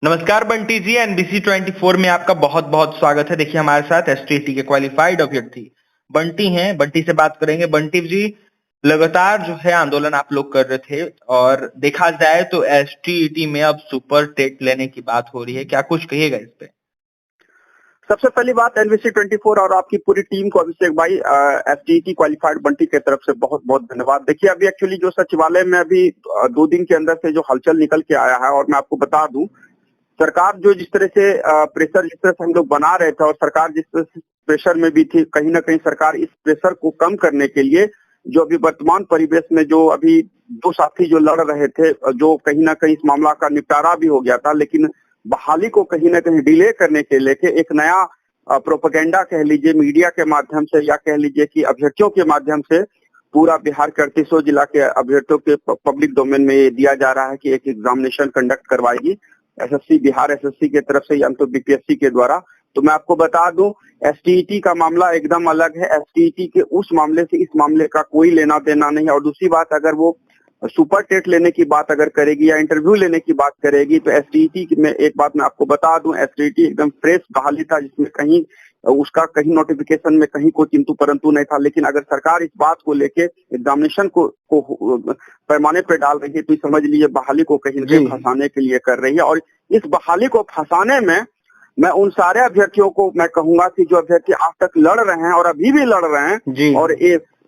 नमस्कार बंटी जी, एनबीसी 24 में आपका बहुत बहुत स्वागत है। देखिए हमारे साथ एसटीईटी के क्वालिफाइड अभ्यर्थी बंटी हैं। बंटी से बात करेंगे। बंटी जी, लगातार जो है आंदोलन आप लोग कर रहे थे और देखा जाए तो एसटीईटी में अब सुपर टेट लेने की बात हो रही है, क्या कुछ कहिएगा इस पे? सबसे पहली बात एनबीसी 24 और आपकी पूरी टीम को अभिषेक भाई एसटीईटी क्वालिफाइड बंटी की तरफ से बहुत बहुत धन्यवाद। देखिए अभी एक्चुअली जो सचिवालय में अभी 2 दिन के अंदर से जो हलचल निकल के आया है, और मैं आपको बता दूं, सरकार जो जिस तरह से प्रेशर जिस तरह से हम लोग बना रहे थे और सरकार जिस तरह से प्रेशर में भी थी, कहीं ना कहीं सरकार इस प्रेशर को कम करने के लिए जो अभी वर्तमान परिवेश में जो अभी दो साथी जो लड़ रहे थे, जो कहीं ना कहीं इस मामला का निपटारा भी हो गया था, लेकिन बहाली को कहीं ना कहीं डिले करने के लेके एक नया प्रोपेगेंडा कह लीजिए मीडिया के माध्यम से, या कह लीजिए कि अभ्यर्थियों के माध्यम से पूरा बिहार के 38 जिला के अभ्यर्थियों के पब्लिक डोमेन में ये दिया जा रहा है कि एक एग्जामिनेशन कंडक्ट करवाएगी एसएससी, बिहार एसएससी के तरफ से या तो बीपीएससी के द्वारा। तो मैं आपको बता दूं, एसटीईटी का मामला एकदम अलग है। एसटीईटी के उस मामले से इस मामले का कोई लेना देना नहीं है। और दूसरी बात, अगर वो सुपर टेट लेने की बात अगर करेगी या इंटरव्यू लेने की बात करेगी, तो एसटीईटी में एक बात मैं आपको बता दूं, एसटीईटी एकदम फ्रेश बहाली था, जिसमें कहीं उसका कहीं नोटिफिकेशन में कहीं कोई किंतु परंतु नहीं था। लेकिन अगर सरकार इस बात को लेके एग्जामिनेशन को पैमाने पे डाल रही है, तो समझ लीजिए बहाली को कहीं न कहीं फंसाने के लिए कर रही है। और इस बहाली को फंसाने में मैं उन सारे अभ्यर्थियों को मैं कहूंगा कि जो अभ्यर्थी आज तक लड़ रहे हैं और अभी भी लड़ रहे हैं और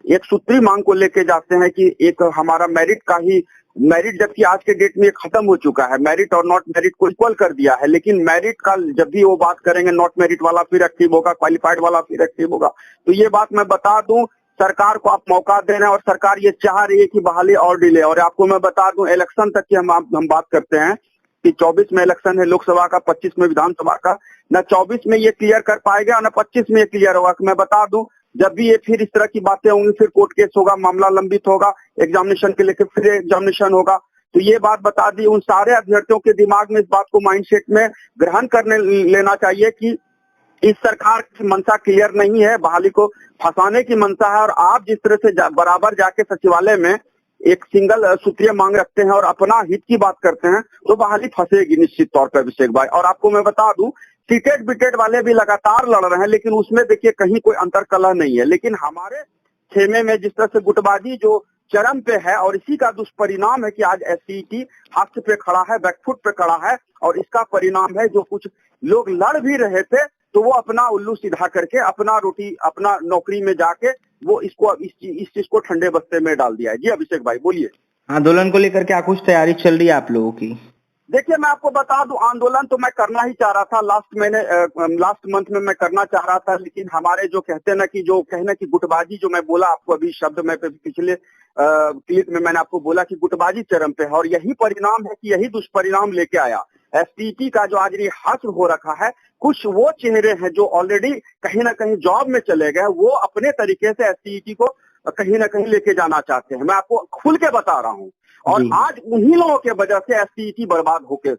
एक सूत्री मांग को लेके जाते हैं कि एक हमारा मेरिट का ही मेरिट, जबकि आज के डेट में ये खत्म हो चुका है, मेरिट और नॉट मेरिट को इक्वल कर दिया है। लेकिन मेरिट का जब भी वो बात करेंगे, नॉट मेरिट वाला फिर एक्टिव होगा, क्वालिफाइड वाला फिर एक्टिव होगा। तो ये बात मैं बता दूं, सरकार को आप मौका दे रहे हैं और सरकार ये चाह रही है कि बहाली और डिले। और आपको मैं बता दूं, इलेक्शन तक की हम बात करते हैं कि 24 में इलेक्शन है लोकसभा का, 25 में विधानसभा का। न 24 में ये क्लियर कर पाएगा, न 25 में ये क्लियर होगा। मैं बता दूं, जब भी ये फिर इस तरह की बातें होंगी, फिर कोर्ट केस होगा, मामला लंबित होगा, एग्जामिनेशन के लेकर फिर एग्जामिनेशन होगा। तो ये बात बता दी, उन सारे अभ्यर्थियों के दिमाग में इस बात को माइंडसेट में ग्रहण करने लेना चाहिए कि इस सरकार की मंशा क्लियर नहीं है, बहाली को फंसाने की मंशा है। और आप जिस तरह से बराबर जाके सचिवालय में एक सिंगल सूत्रीय मांग रखते हैं और अपना हित की बात करते हैं, तो बहाली फंसेगी निश्चित तौर पर अभिषेक भाई। और आपको मैं बता दूं, सीटेट बिटेट वाले भी लगातार लड़ रहे हैं, लेकिन उसमें देखिए कहीं कोई अंतर कलह नहीं है। लेकिन हमारे खेमे में जिस तरह से गुटबाजी जो चरम पे है, और इसी का दुष्परिणाम है कि आज एसटीईटी हाथ पे खड़ा है, बैकफुट पे खड़ा है। और इसका परिणाम है जो कुछ लोग लड़ भी रहे थे, तो वो अपना उल्लू सीधा करके अपना रोटी अपना नौकरी में जाके वो इसको इस चीज को ठंडे बस्ते में डाल दिया है। जी अभिषेक भाई बोलिए। आंदोलन को लेकर क्या कुछ तैयारी चल रही है आप लोगों की? देखिए मैं आपको बता दूं, आंदोलन तो मैं करना ही चाह रहा था, लास्ट मंथ में मैं करना चाह रहा था। लेकिन हमारे जो कहते हैं ना कि जो कहना कि गुटबाजी, जो मैं बोला आपको अभी शब्द में पिछले क्लिप में मैंने आपको बोला कि गुटबाजी चरम पे है, और यही परिणाम है कि यही दुष्परिणाम लेके आया एसटीईटी का। जो आज ये हश्र हो रखा है, कुछ वो चेहरे हैं जो ऑलरेडी कहीं ना कहीं जॉब में चले गए, वो अपने तरीके से एसटीईटी को कहीं ना कहीं लेके जाना चाहते हैं। मैं आपको खुल के बता रहा हूँ। और आज उन्हीं लोगों के वजह से एसटीईटी बर्बाद होके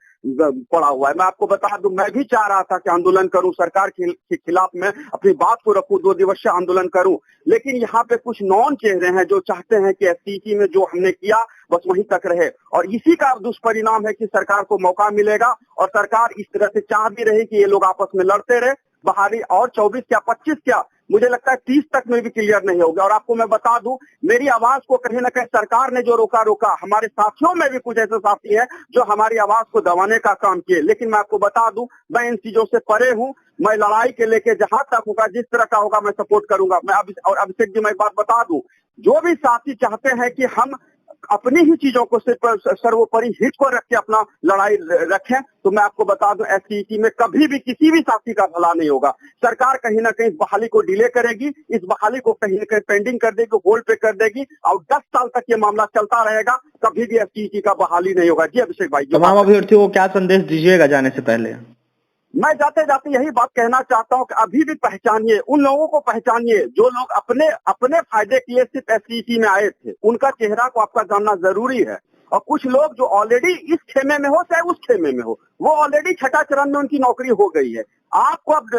पड़ा हुआ है। मैं आपको बता दूं, मैं भी चाह रहा था कि आंदोलन करूं, सरकार के खिलाफ में अपनी बात को रखूं, 2 दिवसीय आंदोलन करूं। लेकिन यहाँ पे कुछ नॉन चेहरे हैं जो चाहते हैं कि एसटीईटी में जो हमने किया बस वहीं तक रहे। और इसी का दुष्परिणाम है कि सरकार को मौका मिलेगा, और सरकार इस तरह से चाह भी रही कि ये लोग आपस में लड़ते रहे बहाली, और 24 क्या 25 क्या, मुझे लगता है 30 तक में भी क्लियर नहीं होगा। और आपको मैं बता दूं, मेरी आवाज को कहीं ना कहीं सरकार ने जो रोका, हमारे साथियों में भी कुछ ऐसे साथी हैं जो हमारी आवाज को दबाने का काम किए। लेकिन मैं आपको बता दूं, मैं इन चीजों से परे हूं। मैं लड़ाई के लेके जहां तक होगा, जिस तरह का होगा, मैं सपोर्ट करूंगा। मैं और अभिषेक जी, मैं एक बात बता दूं, जो भी साथी चाहते हैं कि हम अपनी ही चीजों को सिर्फ सर्वोपरि हित को रख के अपना लड़ाई रखें, तो मैं आपको बता दूं, एसटीईटी में कभी भी किसी भी साथी का भला नहीं होगा। सरकार कहीं ना कहीं इस बहाली को डिले करेगी, इस बहाली को कहीं ना कहीं पेंडिंग कर देगी, होल्ड पे कर देगी, और 10 साल तक ये मामला चलता रहेगा, कभी भी एसटीईटी का बहाली नहीं होगा। जी अभिषेक भाई, तमाम अभ्यर्थियों को क्या संदेश दीजिएगा जाने से पहले? मैं जाते जाते यही बात कहना चाहता हूं कि अभी भी पहचानिए, उन लोगों को पहचानिए जो लोग अपने अपने फायदे के लिए सिर्फ एसटीईटी में आए थे। उनका चेहरा को आपका जानना जरूरी है। और कुछ लोग जो ऑलरेडी इस खेमे में हो चाहे उस खेमे में हो, वो ऑलरेडी छठा चरण में उनकी नौकरी हो गई है। आपको अब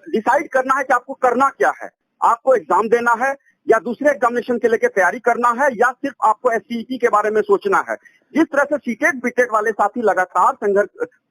डिसाइड करना है कि आपको करना क्या है। आपको एग्जाम देना है, या दूसरे एग्जामिनेशन के लेके तैयारी करना है, या सिर्फ आपको एसटीईटी के बारे में सोचना है। जिस तरह से सीटेट बीटेट वाले साथी लगातार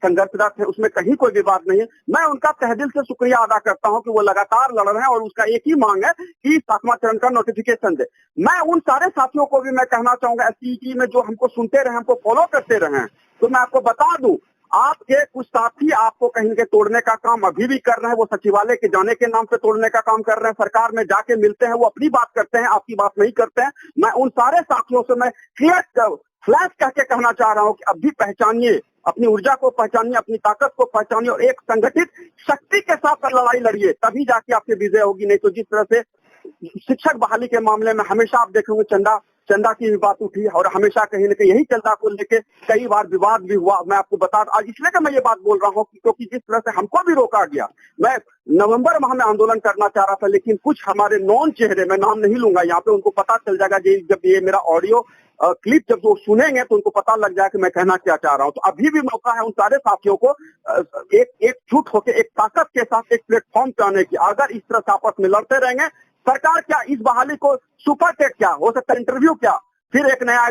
संघर्षरत है, उसमें कहीं कोई विवाद नहीं है। मैं उनका तहे दिल से शुक्रिया अदा करता हूं कि वो लगातार लड़ रहे हैं और उसका एक ही मांग है कि 7वां चरण का नोटिफिकेशन दे। मैं उन सारे साथियों को भी मैं कहना चाहूंगा, एसटीईटी में जो हमको सुनते रहे, हमको फॉलो करते रहे, तो मैं आपको बता दूं, आपके कुछ साथी आपको कहीं के तोड़ने का काम अभी भी कर रहे हैं। वो सचिवालय के जाने के नाम पे तोड़ने का काम कर रहे हैं। सरकार में जाके मिलते हैं, वो अपनी बात करते हैं, आपकी बात नहीं करते हैं। मैं उन सारे साथियों से मैं क्लियर फ्लैश कह के कहना चाह रहा हूं कि अभी पहचानिए, अपनी ऊर्जा को पहचानिए, अपनी ताकत को पहचानिए और एक संगठित शक्ति के साथ लड़ाई लड़िए, तभी जाके आपकी विजय होगी। नहीं तो जिस तरह से शिक्षक बहाली के मामले में हमेशा आप देखेंगे चंदा की भी बात उठी और हमेशा कहीं न कहीं यही चंदा को लेके कई बार विवाद भी हुआ। मैं आपको बता आज इसलिए कि मैं ये बात बोल रहा हूँ क्योंकि जिस तरह से हमको भी रोका गया, मैं नवंबर माह में आंदोलन करना चाह रहा था, लेकिन कुछ हमारे नॉन चेहरे, मैं नाम नहीं लूंगा यहाँ पे, उनको पता चल जाएगा जब ये मेरा ऑडियो क्लिप जब वो सुनेंगे तो उनको पता लग जाएगा कि मैं कहना क्या चाह रहा हूँ। तो अभी भी मौका है उन सारे साथियों को एकजुट होकर एक ताकत के साथ एक प्लेटफॉर्म पे आने की। अगर इस तरह से आपस में लड़ते रहेंगे, सरकार क्या इस बहाली को सुपर टेक क्या हो सकता है, इंटरव्यू क्या, फिर एक नया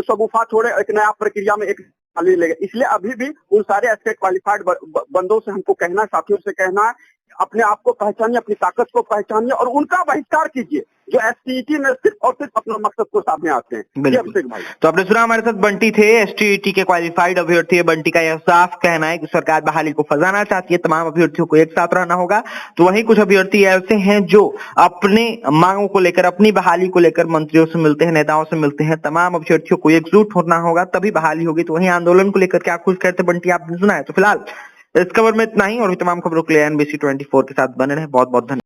शगुफा छोड़े, एक नया प्रक्रिया में एक बहाली लेगा। इसलिए अभी भी उन सारे एस्टेट क्वालिफाइड बंदों से हमको कहना है, साथियों से कहना है, अपने आप को पहचानिए, अपनी ताकत को पहचानिए और उनका बहिष्कार कीजिए जो एसटीईटी में सिर्फ और सिर्फ अपना मकसद को सामने आते हैं। बिल्कुल भाई, तो आपने सुना हमारे साथ बंटी थे, एसटीईटी के क्वालिफाइड अभ्यर्थी है। बंटी का यह साफ कहना है कि सरकार बहाली को फंसाना चाहती है, तमाम अभ्यर्थियों को एक साथ रहना होगा। तो वहीं कुछ अभ्यर्थी ऐसे हैं जो अपने मांगों को लेकर, अपनी बहाली को लेकर मंत्रियों से मिलते हैं, नेताओं से मिलते हैं। तमाम अभ्यर्थियों को एकजुट होना होगा, तभी बहाली होगी। तो वहीं आंदोलन को लेकर क्या कुछ कहते बंटी आपने सुना है। तो फिलहाल इस खबर में इतना ही, और भी तमाम खबरों के लिए NBC 24 के साथ बने रहे। बहुत बहुत धन्यवाद।